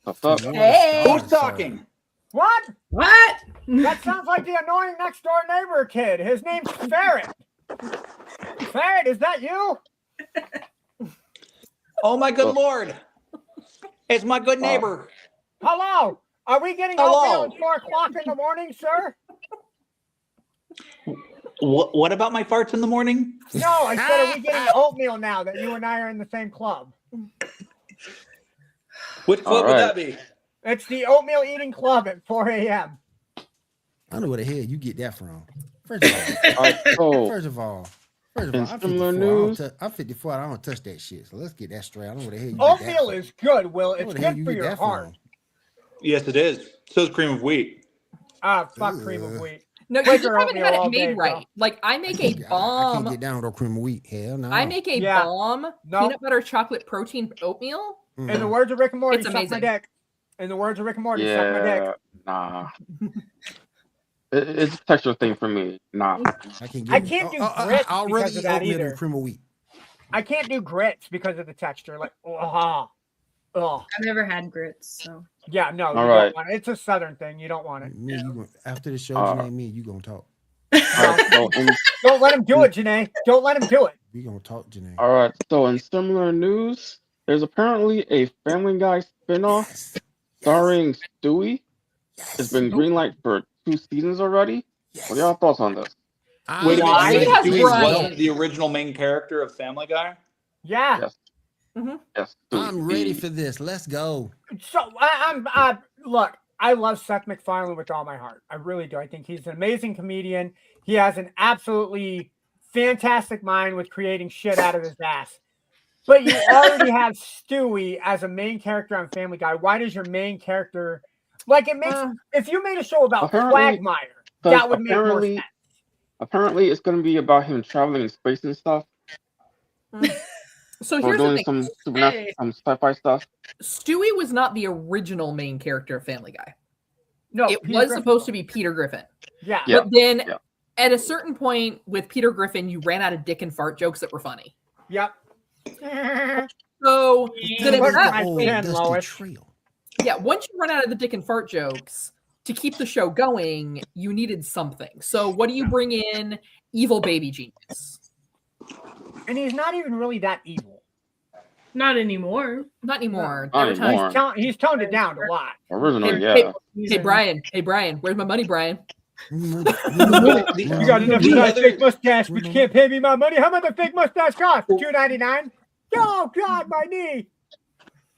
What's up? Hey. Who's talking? What? What? That sounds like the annoying next door neighbor kid. His name's Ferret. Ferret, is that you? Oh my good lord! It's my good neighbor. Hello. Are we getting oatmeal at 4 o'clock in the morning, sir? What about my farts in the morning? No, I said, are we getting oatmeal now that you and I are in the same club? Which club would that be? It's the oatmeal eating club at 4 a.m. I know where the hell you get that from. First of all, I'm 54. I'm 54. I don't touch that shit. So let's get that straight. I don't know where the hell you oatmeal get that from. is good, Will. It's good for your heart. Yes, it is. So is cream of wheat. Ah, fuck cream of wheat. No, you just haven't had it made right. Like I make a bomb. I can't get down with cream of wheat. Hell no. I make a bomb peanut butter chocolate protein oatmeal. In the words of Rick and Morty, It's suck my amazing. dick. In the words of Rick and Morty, suck my dick. Nah. It's a texture thing for me. Nah. I can't do grits because of that either. Cream of wheat. I can't do grits because of the texture. Like, I've never had grits, so. Yeah, no, you right. don't want it. It's a southern thing. You don't want it. After the show, Janae, me and you gonna talk. Don't let him do it, Janae. Don't let him do it. We gonna talk, Janae. All right. So in similar news, there's apparently a Family Guy spinoff starring Stewie. It's been greenlight for 2 seasons already. What are y'all thoughts on this? Wait a minute. It has Stewie Brian. wasn't the original main character of Family Guy? Yeah. Yes. Mm-hmm. Yes. I'm ready for this. Let's go. So look, I love Seth MacFarlane with all my heart. I really do. I think he's an amazing comedian. He has an absolutely fantastic mind with creating shit out of his ass. But you already have Stewie as a main character on Family Guy. Why does your main character it makes if you made a show about Quagmire, that would make more sense. Apparently it's gonna be about him traveling in space and stuff. So We're here's the doing thing. some supernatural, some sci-fi stuff. Stewie was not the original main character of Family Guy. No, it was supposed to be Peter Griffin. Yeah. But then at a certain point with Peter Griffin, you ran out of dick and fart jokes that were funny. Yep. So then at that my point, pen, Lois. once you run out of the dick and fart jokes, to keep the show going, you needed something. So what do you bring in? Evil baby genius. And he's not even really that evil. Not anymore. Not anymore. Not Every time- anymore. He's toned it down a lot. Originally, Hey, yeah. Hey Brian, where's my money, Brian? You got enough of that fake mustache, but you can't pay me my money. How much the fake mustache cost? $2.99. Oh God, my knee.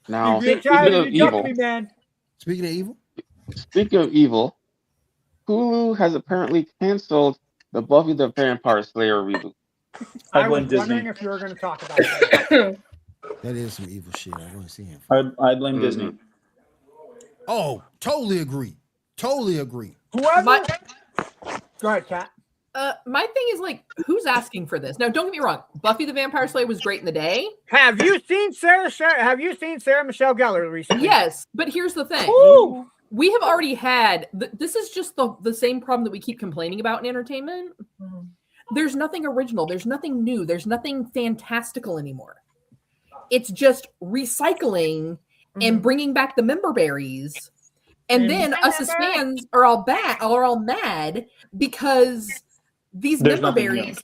Now, You're speaking tired of of you evil, me, man. Speaking of evil, Hulu has apparently canceled the Buffy the Vampire Slayer reboot. I blame was Disney. wondering if you were going to talk about that. that is some evil shit. I want to see him. I blame Disney. Oh, totally agree. Totally agree. Whoever. Go ahead, Kat. My thing is like, who's asking for this? Now, don't get me wrong. Buffy the Vampire Slayer was great in the day. Have you seen Sarah Michelle Gellar recently? Yes, but here's the thing. Ooh. We have already had. This is just the same problem that we keep complaining about in entertainment. There's nothing original. There's nothing new. There's nothing fantastical anymore. It's just recycling and bringing back the member berries. And then us as fans are all mad because these There's member nothing berries,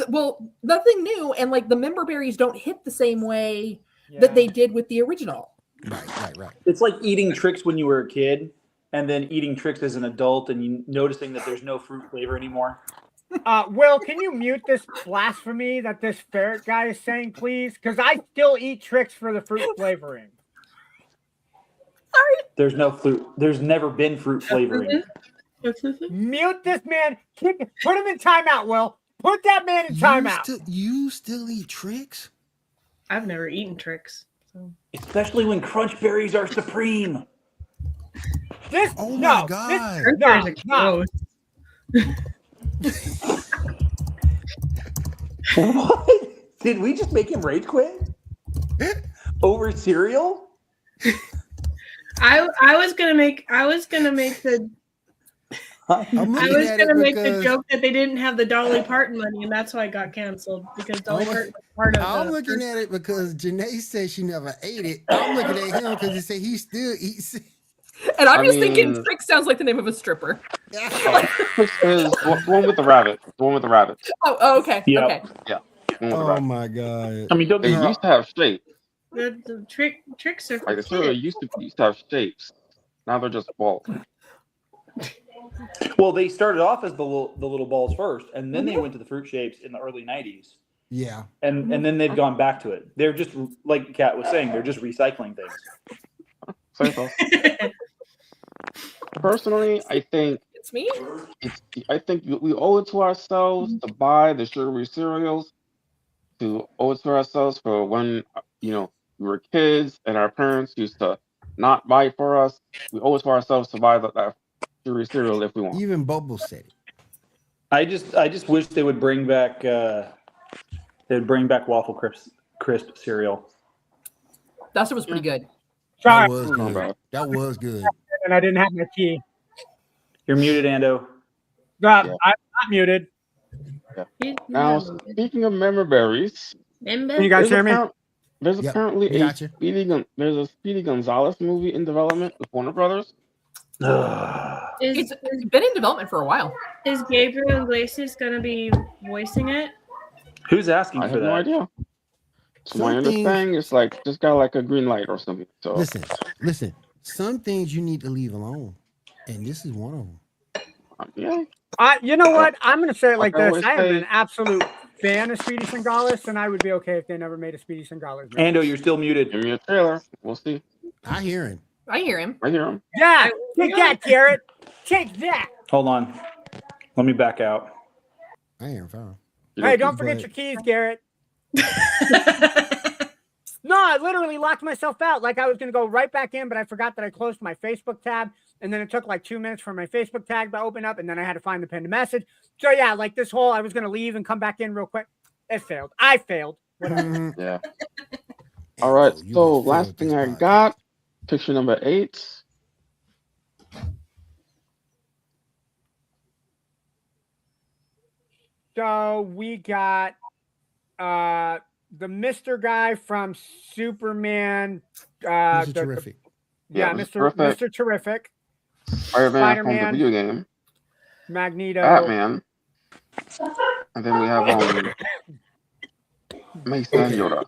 well, nothing new, and like the member berries don't hit the same way that they did with the original. Right. It's like eating Trix when you were a kid, and then eating Trix as an adult, and you noticing that there's no fruit flavor anymore. Will, can you mute this blasphemy that this ferret guy is saying, please? Because I still eat Trix for the fruit flavoring. Sorry. There's no fruit. There's never been fruit flavoring. Mute this man. Put him in timeout, Will. Put that man in timeout. You still eat Trix? I've never eaten Trix. So. Especially when crunch berries are supreme. Oh my God. No. What? Did we just make him rage quit? Over cereal? I was gonna make the joke that they didn't have the Dolly Parton money, and that's why it got canceled because Dolly Parton was part of I'm looking at it because Janae said she never ate it. I'm looking at him because he said he still eats it. And I'm just thinking Trix sounds like the name of a stripper. Trix is the one with the rabbit. The one with the rabbit. Oh, okay. Yep. Okay. Yeah. Oh my God. I mean, don't They get me wrong. used to have shapes. The Tricks are Like the cereal used to have shapes. Now they're just balls. Well, they started off as the little balls first, and then they went to the fruit shapes in the early 90s. Yeah. And then they've gone back to it. They're just, like Kat was saying, they're just recycling things. Personally, I think It's me. we owe it to ourselves to buy the sugary cereals, to owe it to ourselves for when we were kids and our parents used to not buy it for us. We owe it to ourselves to buy that sugary cereal if we want. Even Bubble said it. I just wish they would bring back Waffle Crisp cereal. That was pretty good. That Sorry. was good. That was good. And I didn't have my key. You're muted, Ando. I'm not muted. Now, speaking of member berries, Can you guys hear me? There's Yep, apparently we got you. there's a Speedy Gonzalez movie in development with Warner Brothers. It's been in development for a while. Is Gabriel Iglesias gonna be voicing it? Who's asking I for have that? no idea. So my Something- understanding is like just got like a green light or something. So Listen. Some things you need to leave alone, and this is one of them. yeah. You know what? I'm going to say it like Like I this. always I am say- an absolute fan of Speedy Gonzalez, and I would be okay if they never made a Speedy Gonzalez movie. Ando, you're still muted. Give me a trailer. We'll see. I hear him. I hear him. I hear him. Yeah, take that, Garrett. Take that. Hold on. Let me back out. I hear him fine. Hey, don't forget your keys, Garrett. No, I literally locked myself out. Like I was going to go right back in, but I forgot that I closed my Facebook tab. And then it took like 2 minutes for my Facebook tag to open up. And then I had to find the pinned message. So yeah, like this whole, I was going to leave and come back in real quick. It failed. I failed. Whatever. Yeah. All right. Oh, you So gonna last fail thing this I podcast. got, picture number 8. So we got the Mr. guy from Superman. This is terrific. Yeah, Yeah, Mr. Terrific. Mr. Terrific. Spider-Man from the Spider-Man. video game, Magneto. Batman, and then we have Mason and Yoda.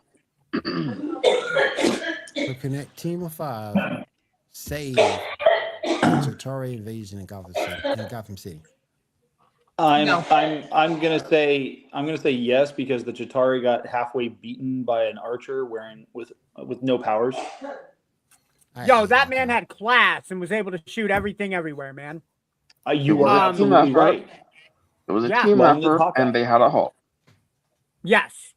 So connect Team of 5, save Chitauri invasion in Gotham City. I'm No. gonna say yes because the Chitauri got halfway beaten by an archer with no powers. Yo, that man had class and was able to shoot everything everywhere, man. You are absolutely right. It was a Yeah. team Long as effort, Hawkeye. and they had a Hulk. Yes.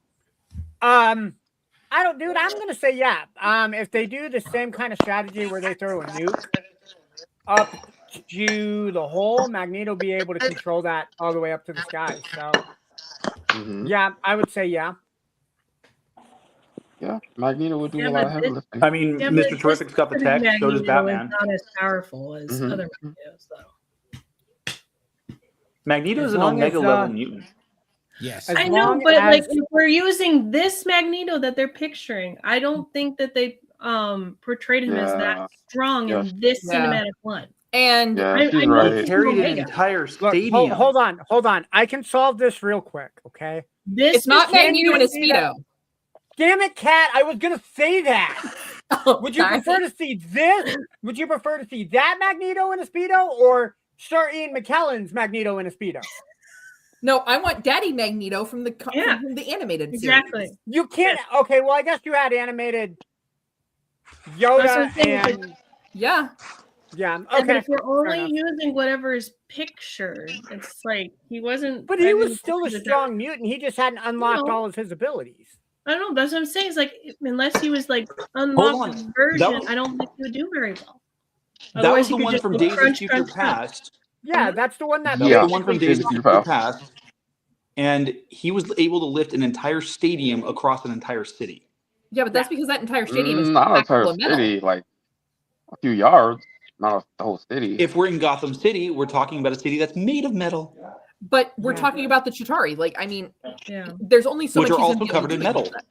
I don't, dude. I'm gonna say yeah. If they do the same kind of strategy where they throw a nuke up to the hole, Magneto will be able to control that all the way up to the sky. So, yeah, I would say yeah. Yeah, Magneto would do Yeah, a lot but of heavy this- lifting. I mean, Yeah, Mr. but Terrific's got the this tech. So does Magneto Batman. is not as powerful as other Magnetos, though. Magneto is As an long as, Omega level mutant. Yes. As I know, long but like as- if we're using this Magneto that they're picturing, I don't think that they portrayed him as Yeah. that strong Yeah. in this Yeah. cinematic one. And Yeah, I she's know right. he's Carried an Omega. entire Look, stadium. hold on. I can solve this real quick, okay? This it's not is- Magneto in a see that? Speedo. Damn it, Kat! I was gonna say that. Would you Sorry. prefer to see this? Would you prefer to see that Magneto in a Speedo or Sir Ian McKellen's Magneto in a Speedo? No, I want Daddy Magneto from the Yeah. from the animated Exactly. series. You can't. Okay, well, I guess you had animated That's what Yoda I'm saying. and Yeah. yeah. Yeah, but Okay, if we're only enough. using whatever is pictured, it's like he wasn't. but he I was mean, still a that- strong mutant. He just hadn't unlocked No. all of his abilities. I don't know. That's what I'm saying. It's like unless he was like on. unlocked his version, was- I don't think he would do very well. That Otherwise, was he the could one just from go Days of crunch, Future crunch, crunch. Past. Yeah, that's the one that. That Yeah. was the one from Days of Future Future Past. Past. And he was able to lift an entire stadium across an entire city. Yeah, but that's because that entire stadium is Not an packed full entire of metal. city, like a few yards, not the whole city. If we're in Gotham City, we're talking about a city that's made of metal, But we're Yeah. talking about the Chitauri. Like, I mean, Yeah. there's only so which much are he's also gonna be able covered to in do metal. with that.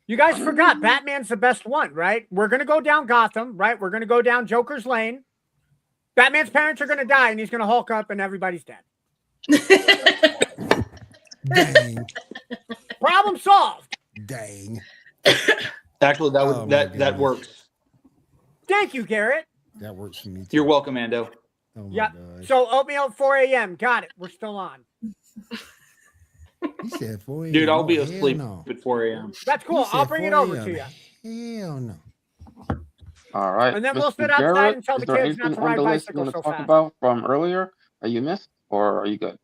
You guys forgot Batman's the best one, right? We're gonna go down Gotham, right? We're gonna go down Joker's Lane. Batman's parents are gonna die, and he's gonna Hulk up, and everybody's dead. Dang. Problem solved. Dang. Actually, that Oh would my that goodness. works. Thank you, Garrett. That works for me too. You're welcome, Ando. Oh my Yeah. gosh. So oatmeal at 4 a.m. Got it. We're still on. He said 4 Dude, I'll a.m. be Oh, asleep hell no. at 4 a.m. That's cool. He said I'll bring it 4 over to a.m. you. Hell no. All right. And then we'll Mr. sit outside Garrett, and tell is the there kids not anything to on ride the list you bicycles want to so talk fast. about from earlier that you missed, or are you good?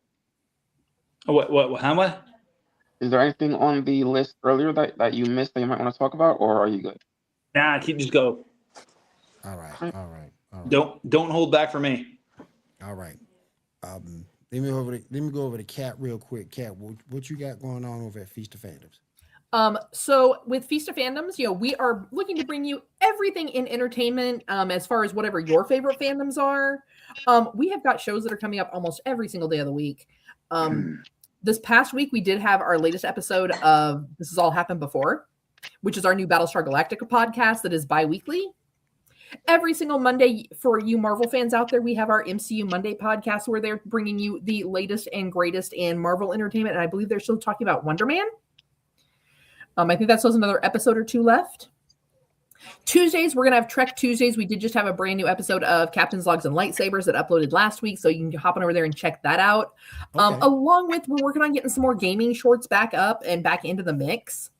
What? How much? Is there anything on the list earlier that you missed that you might want to talk about, or are you good? Nah, just go. All right. All right. All right. Don't hold back for me. All right. Let me go over to Kat real quick. Kat, what you got going on over at Feast of Fandoms? So with Feast of Fandoms, we are looking to bring you everything in entertainment, as far as whatever your favorite fandoms are. We have got shows that are coming up almost every single day of the week. This past week, we did have our latest episode of This Has All Happened Before, which is our new Battlestar Galactica podcast that is bi-weekly. Every single Monday, for you Marvel fans out there, we have our MCU Monday podcast where they're bringing you the latest and greatest in Marvel entertainment. And I believe they're still talking about Wonder Man. I think that still has another episode or two left. Tuesdays, we're going to have Trek Tuesdays. We did just have a brand new episode of Captain's Logs and Lightsabers that uploaded last week, so you can hop on over there and check that out. Okay. Along with, we're working on getting some more gaming shorts back up and back into the mix.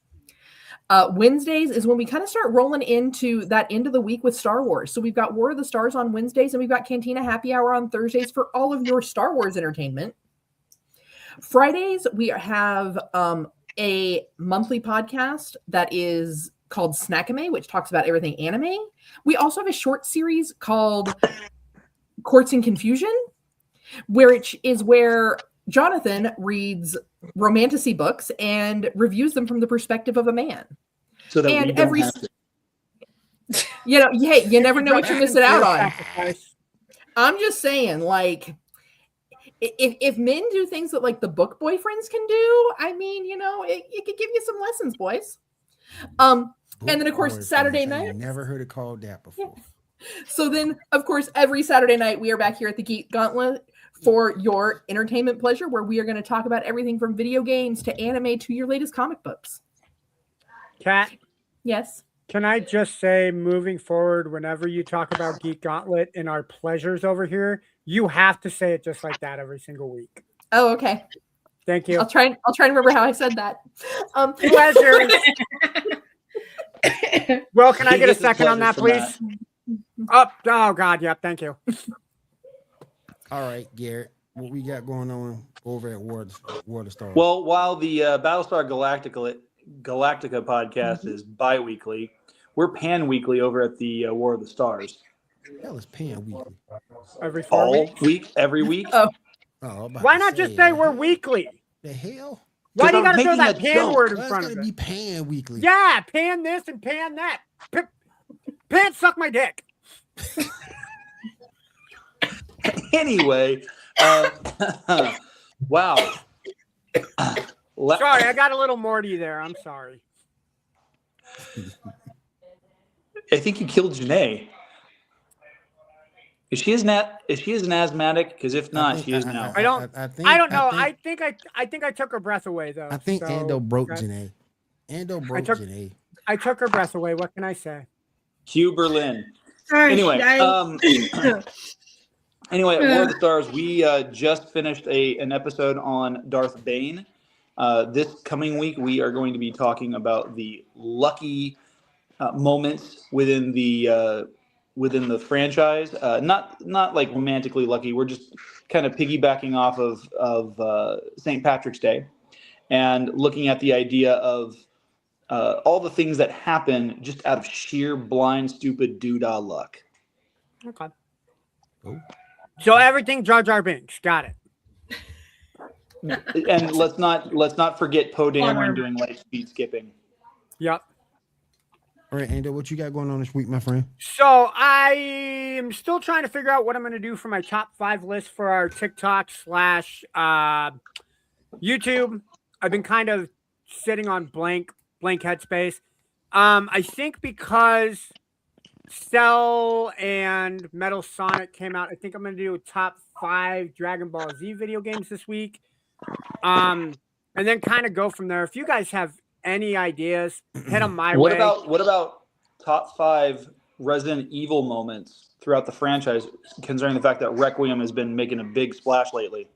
Wednesdays is when we kind of start rolling into that end of the week with Star Wars. So we've got War of the Stars on Wednesdays, and we've got Cantina Happy Hour on Thursdays for all of your Star Wars entertainment. Fridays, we have a monthly podcast that is called Snackame, which talks about everything anime. We also have a short series called Courts and Confusion, where Jonathan reads romantasy books and reviews them from the perspective of a man. So that And we don't every- have to. Hey, you never know what you're missing out on. Sacrifice. I'm just saying, like, if men do things that like the book boyfriends can do, I mean, it could give you some lessons, boys. And then, of course, Boy, Saturday friends, I night. never heard it called that before. So then, of course, every Saturday night we are back here at the Geek Gauntlet for your entertainment pleasure, where we are going to talk about everything from video games to anime to your latest comic books. Kat, Yes. can I just say, moving forward, whenever you talk about Geek Gauntlet and our pleasures over here, you have to say it just like that every single week. Oh, okay. Thank you. I'll try and remember how I said that. Pleasures. Well, can I He get a gets his second on that, pleasures please? from Oh, God, yep, thank you. All right, Garrett, what we got going on over at War of the Stars? Well, while the Battlestar Galactica podcast is bi-weekly, we're pan-weekly over at the War of the Stars. hell is Pan weekly. Every 4 All weeks. week, every week. Oh. Oh, Why not just say we're weekly? the hell? Why do you I'm got to throw making that a pan joke. word in Why front it's of gotta it? be Pan weekly? Yeah, pan this and pan that. Pan suck my dick. Anyway, wow. Sorry, I got a little Morty there. I'm sorry. I think you killed Janae. Is she an asthmatic? Because if not, she is now. I don't know. I think I took her breath away though. I think so, Ando broke okay. Janae. Ando broke Janae. I took her breath away. What can I say? Hugh Berlin. Sorry, Anyway, anyway, at War of the Yeah. Stars, we just finished an episode on Darth Bane. This coming week, we are going to be talking about the lucky moments within the franchise. Not like romantically lucky. We're just kind of piggybacking off of St. Patrick's Day and looking at the idea of all the things that happen just out of sheer blind, stupid doodah luck. Okay. Oh. So everything Jar Jar Binks. Got it. And let's not forget Poe Dameron doing light speed skipping. Yep. All right, Ando, what you got going on this week, my friend? So I am still trying to figure out what I'm going to do for my top 5 list for our TikTok / YouTube. I've been kind of sitting on blank headspace. I think because Cell and Metal Sonic came out, I think I'm going to do a top 5 Dragon Ball Z video games this week. And then kind of go from there. If you guys have any ideas, hit them my way. What about top 5 Resident Evil moments throughout the franchise, considering the fact that Requiem has been making a big splash lately?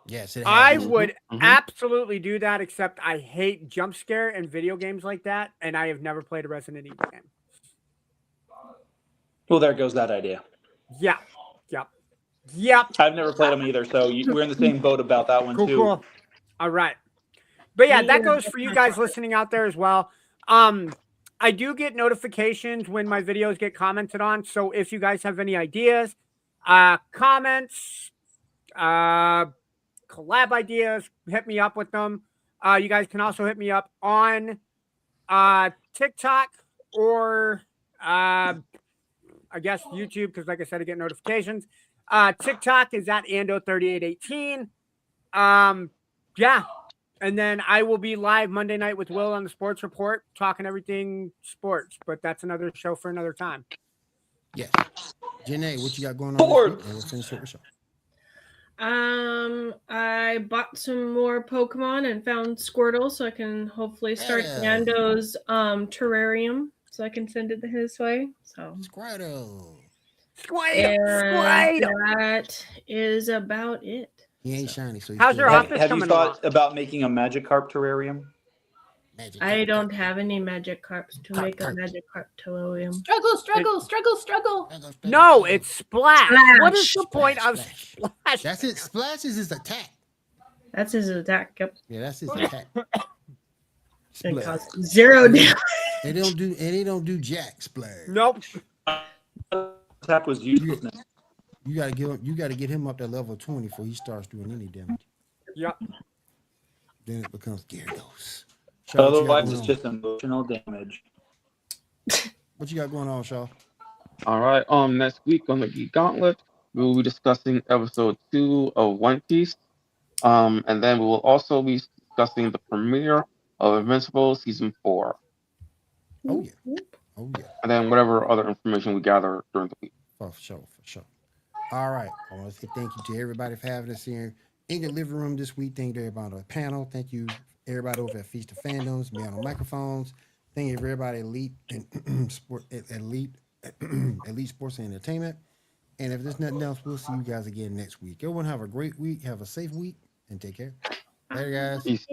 Yes, it I has. would absolutely do that, except I hate jump scare and video games like that, and I have never played a Resident Evil game. Well, there goes that idea. Yep. I've never played them either, so we're in the same boat about that one too. Cool. All right. But yeah, that goes for you guys listening out there as well. I do get notifications when my videos get commented on, so if you guys have any ideas, comments, collab ideas, hit me up with them. You guys can also hit me up on TikTok or I guess YouTube, because like I said, I get notifications. TikTok is at Ando3818. Yeah. And then I will be live Monday night with Will on the Sports Report, talking everything sports, but that's another show for another time. Yes. Janae, what you got going on Sports. this week? And we'll finish up the show. I bought some more Pokemon and found Squirtle, so I can hopefully start Yeah. Nando's terrarium, so I can send it his way. So Squirtle. and that is about it. He ain't shiny, so he's How's still your got office Have you coming thought along? about making a Magikarp terrarium? magic. I don't have any Magikarps to make a Magikarp terrarium. Struggle. No, it's Splash. Splash. What is the point of Splash. Splash? That's it. Splash is his attack. That's his attack. Yep. Yeah, that's his attack. And Splash. cost 0 damage. They don't do jack splash. Nope. Attack was uselessness. You gotta get him up to level 20 before he starts doing any damage. Yep. Then it becomes Gyarados. Shaw, Otherwise, it's just emotional damage. what you got going on, Shaw? All right. Next week on the Geek Gauntlet, we will be discussing episode 2 of One Piece. And then we will also be discussing the premiere of Invincible season 4. Oh yeah. Oh yeah. And then whatever other information we gather during the week. For sure. All right. I want to say thank you to everybody for having us here in the living room this week. Thank you to everybody on the panel. Thank you, everybody over at Feast of Fandoms, me on the microphones. Thank you, everybody, Elite and Elite Sports and Entertainment. And if there's nothing else, we'll see you guys again next week. Everyone have a great week. Have a safe week and take care. Later, guys. Peace.